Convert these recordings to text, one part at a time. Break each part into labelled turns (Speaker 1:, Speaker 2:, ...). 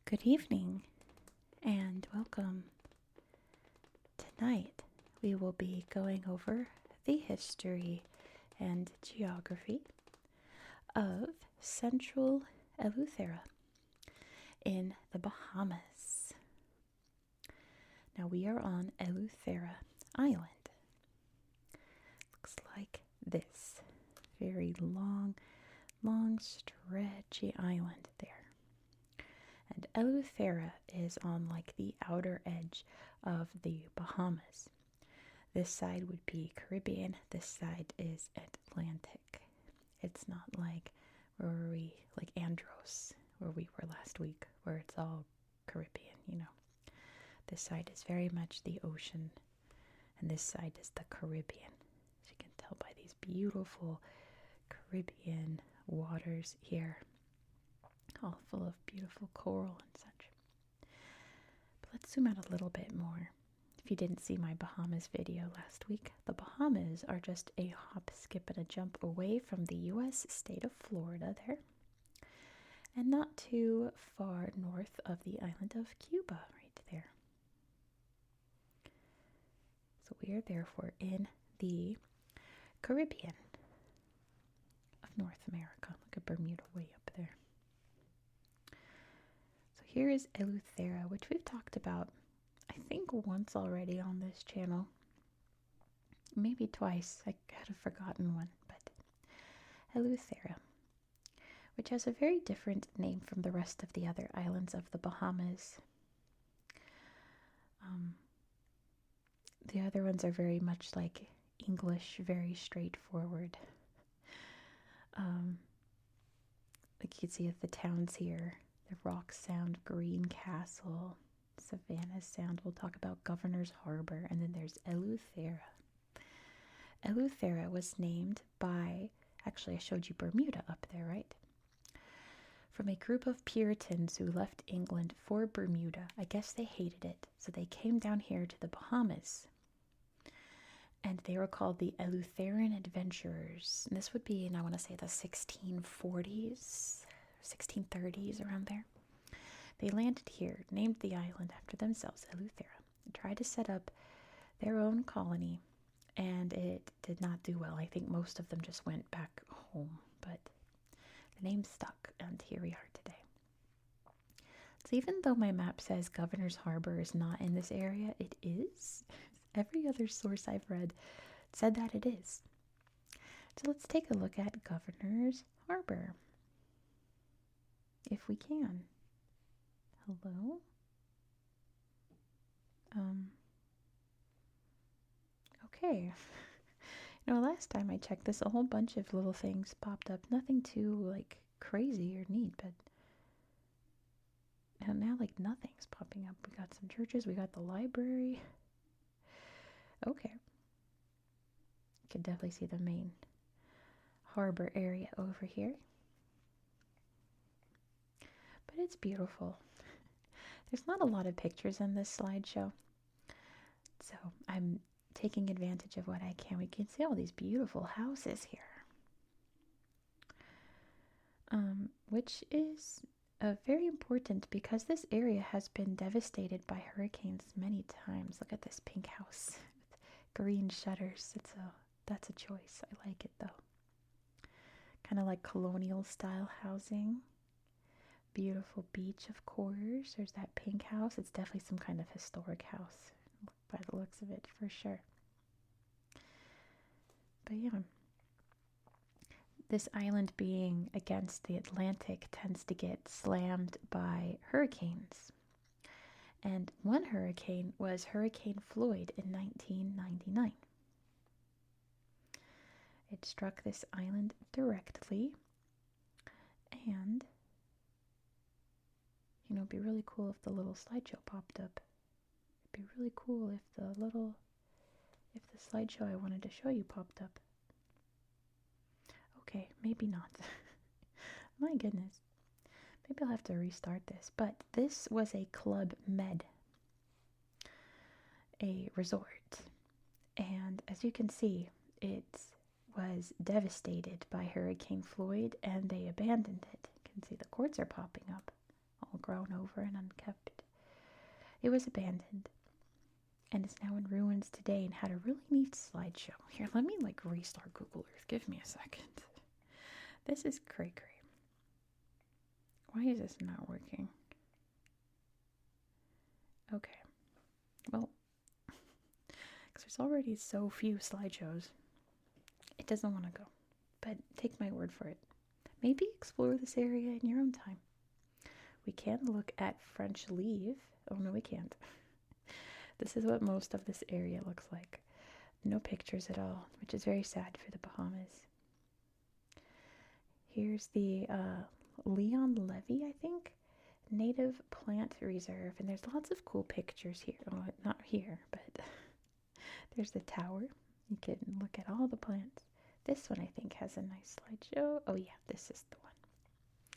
Speaker 1: Good evening and welcome. Tonight we will be going over the history and geography of Central Eleuthera in the Bahamas. Now we are on Eleuthera Island. Looks like this. Very long, stretchy island there. And Eleuthera is on like the outer edge of the Bahamas. This side would be Caribbean, this side is Atlantic. It's not like like Andros, where we were last week, where it's all Caribbean, This side is very much the ocean, and this side is the Caribbean. As you can tell by these beautiful Caribbean waters here, all full of beautiful coral and such. But let's zoom out a little bit more. If you didn't see my Bahamas video last week, the Bahamas are just a hop, skip, and a jump away from the U.S. state of Florida there, and not too far north of the island of Cuba right there. So we are therefore in the Caribbean of North America. Look at Bermuda way up there. So here is Eleuthera, which we've talked about, I think, once already on this channel. Maybe twice. I had a forgotten one, but Eleuthera, which has a very different name from the rest of the other islands of the Bahamas. The other ones are very much like English, very straightforward. Like you can see at the towns here, the Rock Sound, Green Castle, Savannah Sound. We'll talk about Governor's Harbor, and then there's Eleuthera. Eleuthera was named by, actually I showed you Bermuda up there, right? From a group of Puritans who left England for Bermuda. I guess they hated it, so they came down here to the Bahamas. And they were called the Eleutheran Adventurers. And this would be in, I want to say, the 1640s, 1630s, around there. They landed here, named the island after themselves, Eleuthera, and tried to set up their own colony. And it did not do well. I think most of them just went back home, but the name stuck, and here we are today. So even though my map says Governor's Harbor is not in this area, it is. Every other source I've read said that it is. So let's take a look at Governor's Harbor, if we can. Hello? Okay. Last time I checked this, a whole bunch of little things popped up. Nothing too, like, crazy or neat, but and now, like, nothing's popping up. We got some churches, we got the library. Okay. You can definitely see the main harbor area over here. But it's beautiful. There's not a lot of pictures in this slideshow, so I'm taking advantage of what I can. We can see all these beautiful houses here, which is very important because this area has been devastated by hurricanes many times. Look at this pink house with green shutters. That's a choice. I like it though. Kind of like colonial style housing. Beautiful beach, of course. There's that pink house. It's definitely some kind of historic house by the looks of it, for sure. But yeah, this island being against the Atlantic tends to get slammed by hurricanes. And one hurricane was Hurricane Floyd in 1999. It struck this island directly, and it'd be really cool if the little slideshow popped up. It'd be really cool if the slideshow I wanted to show you popped up. Okay, maybe not. My goodness. Maybe I'll have to restart this. But this was a Club Med, a resort. And as you can see, it was devastated by Hurricane Floyd, and they abandoned it. You can see the quartz are popping up all grown over and unkept. It was abandoned and is now in ruins today and had a really neat slideshow. Here, let me restart Google Earth. Give me a second. This is cray. Why is this not working? Okay. Well, because there's already so few slideshows, it doesn't want to go. But take my word for it. Maybe explore this area in your own time. We can look at French Leave. Oh, no, we can't. This is what most of this area looks like. No pictures at all, which is very sad for the Bahamas. Here's the Levy, I think, Native Plant Reserve. And there's lots of cool pictures here. Oh, not here, but there's the tower. You can look at all the plants. This one, I think, has a nice slideshow. Oh, yeah, this is the one.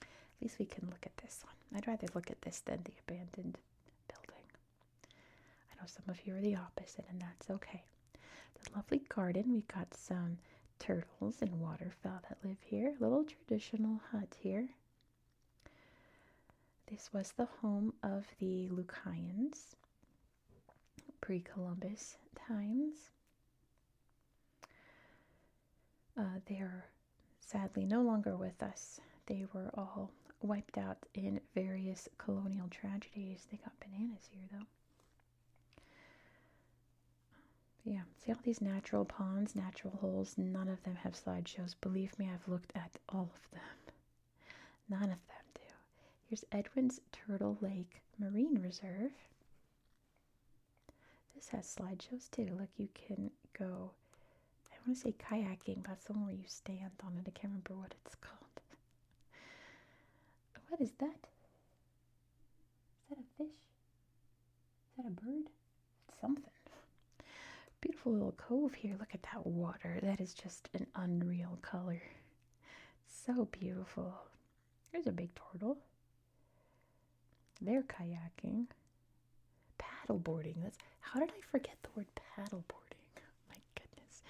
Speaker 1: At least we can look at this one. I'd rather look at this than the abandoned building. I know some of you are the opposite, and that's okay. The lovely garden. We've got some turtles and waterfowl that live here. Little traditional hut here. This was the home of the Lucayans, pre-Columbus times. They are sadly no longer with us. They were all wiped out in various colonial tragedies. They got bananas here, though. Yeah, see all these natural ponds, natural holes. None of them have slideshows. Believe me, I've looked at all of them. None of them do. Here's Edwin's Turtle Lake Marine Reserve. This has slideshows too. Look, you can go, I want to say kayaking. That's the one where you stand on it. I can't remember what it's called. What is that? Is that a fish? Is that a bird? It's something. Beautiful little cove here. Look at that water. That is just an unreal color. So beautiful. There's a big turtle. They're kayaking. Paddleboarding. How did I forget the word paddleboarding? My goodness.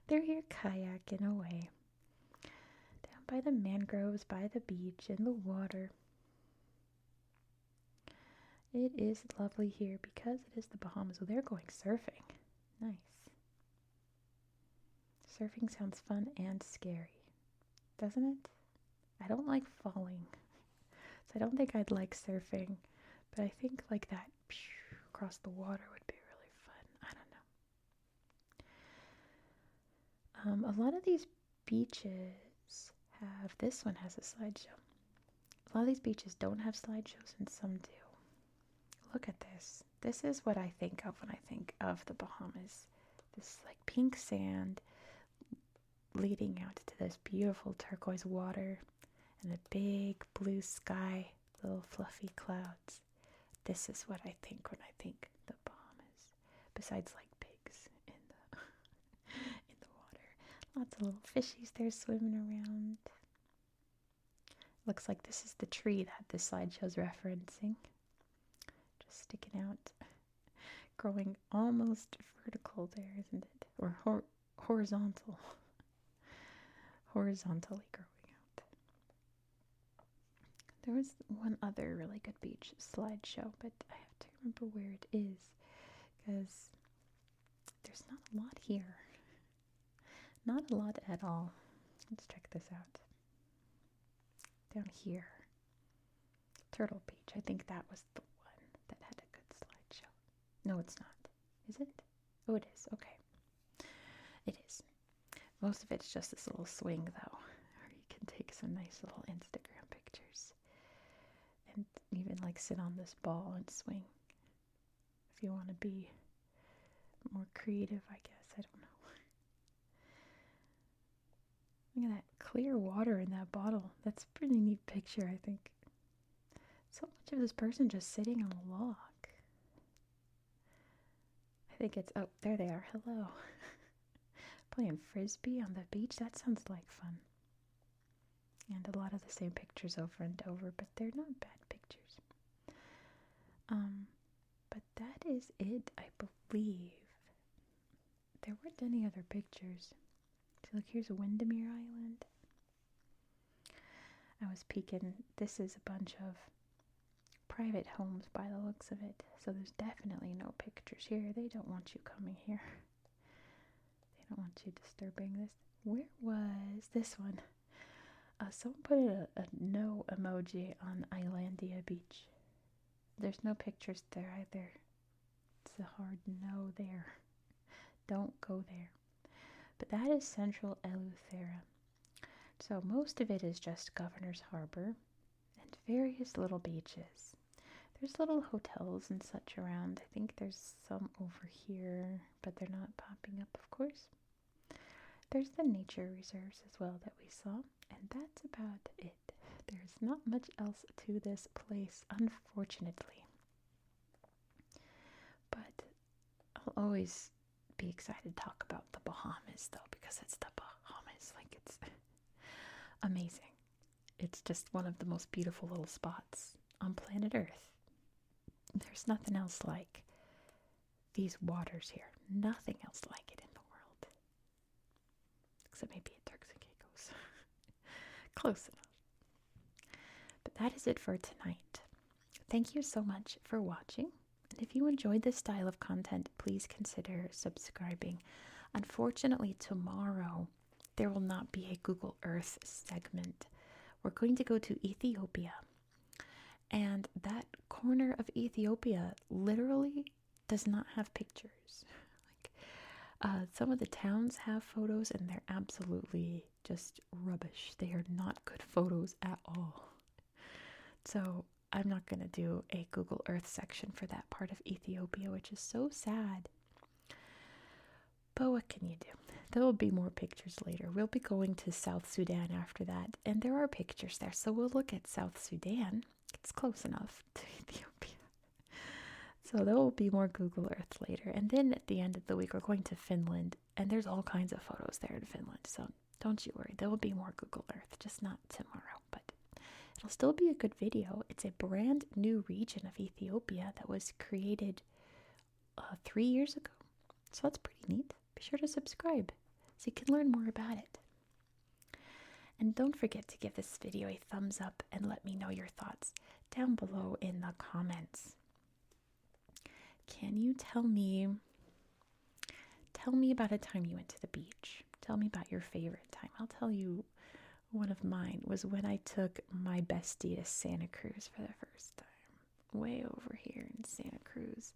Speaker 1: They're here kayaking away. Down by the mangroves, by the beach, in the water. It is lovely here because it is the Bahamas. So they're going surfing. Nice. Surfing sounds fun and scary, doesn't it? I don't like falling, so I don't think I'd like surfing, but I think like that across the water would be really fun. I don't know. A lot of these beaches have, this one has a slideshow. A lot of these beaches don't have slideshows and some do. Look at this. This is what I think of when I think of the Bahamas. This like pink sand leading out to this beautiful turquoise water and the big blue sky, little fluffy clouds. This is what I think when I think the Bahamas. Besides like pigs in the in the water. Lots of little fishies there swimming around. Looks like this is the tree that this slideshow's referencing. Just sticking out. Growing almost vertical there, isn't it? Or horizontal. Horizontally growing out. There was one other really good beach slideshow, but I have to remember where it is because there's not a lot here. Not a lot at all. Let's check this out. Down here. Turtle Beach. I think that was the one that had a good slideshow. No, it's not. Is it? Oh, it is. Okay. It is. Most of it's just this little swing, though, where you can take some nice little Instagram pictures. And even, like, sit on this ball and swing. If you want to be more creative, I guess. I don't know. Look at that clear water in that bottle. That's a pretty neat picture, I think. So much of this person just sitting on a log. I think it's, oh, there they are. Hello. Playing frisbee on the beach. That sounds like fun. And a lot of the same pictures over and over, but they're not bad pictures. But that is it, I believe. There weren't any other pictures. So look, here's Windermere Island. I was peeking. This is a bunch of private homes by the looks of it. So there's definitely no pictures here. They don't want you coming here. They don't want you disturbing this. Where was this one? Someone put a no emoji on Islandia Beach. There's no pictures there either. It's a hard no there. Don't go there. But that is central Eleuthera. So most of it is just Governor's Harbor and various little beaches. There's little hotels and such around. I think there's some over here, but they're not popping up, of course. There's the nature reserves as well that we saw, and that's about it. There's not much else to this place, unfortunately. But I'll always be excited to talk about the Bahamas, though, because it's the Bahamas. Like, it's amazing. It's just one of the most beautiful little spots on planet Earth. There's nothing else like these waters here. Nothing else like it in the world. Except maybe at Turks and Caicos. Close enough. But that is it for tonight. Thank you so much for watching. And if you enjoyed this style of content, please consider subscribing. Unfortunately, tomorrow there will not be a Google Earth segment. We're going to go to Ethiopia. And that corner of Ethiopia literally does not have pictures. Some of the towns have photos and they're absolutely just rubbish. They are not good photos at all. So I'm not going to do a Google Earth section for that part of Ethiopia, which is so sad. But what can you do? There will be more pictures later. We'll be going to South Sudan after that, and there are pictures there. So we'll look at South Sudan. It's close enough to Ethiopia. So there will be more Google Earth later. And then at the end of the week, we're going to Finland, and there's all kinds of photos there in Finland. So don't you worry. There will be more Google Earth, just not tomorrow. But it'll still be a good video. It's a brand new region of Ethiopia that was created 3 years ago. So that's pretty neat. Be sure to subscribe so you can learn more about it. And don't forget to give this video a thumbs up and let me know your thoughts down below in the comments. Can you tell me about a time you went to the beach? Tell me about your favorite time. I'll tell you one of mine was when I took my bestie to Santa Cruz for the first time. Way over here in Santa Cruz,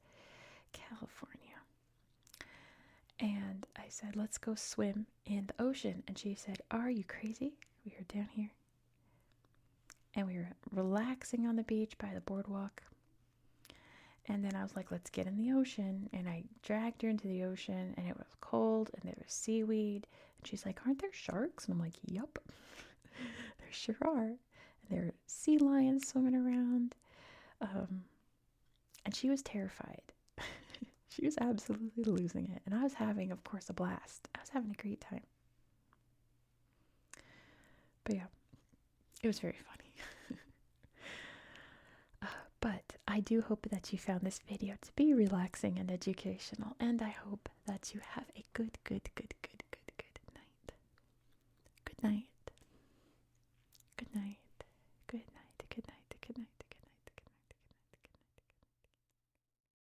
Speaker 1: California. And I said, let's go swim in the ocean. And she said, are you crazy? We were down here. And we were relaxing on the beach by the boardwalk. And then I was like, let's get in the ocean. And I dragged her into the ocean. And it was cold. And there was seaweed. And she's like, aren't there sharks? And I'm like, yup. There sure are. And there were sea lions swimming around. And she was terrified. She was absolutely losing it. And I was having, of course, a blast. I was having a great time. But yeah, it was very funny. But I do hope that you found this video to be relaxing and educational. And I hope that you have a good night. Good night.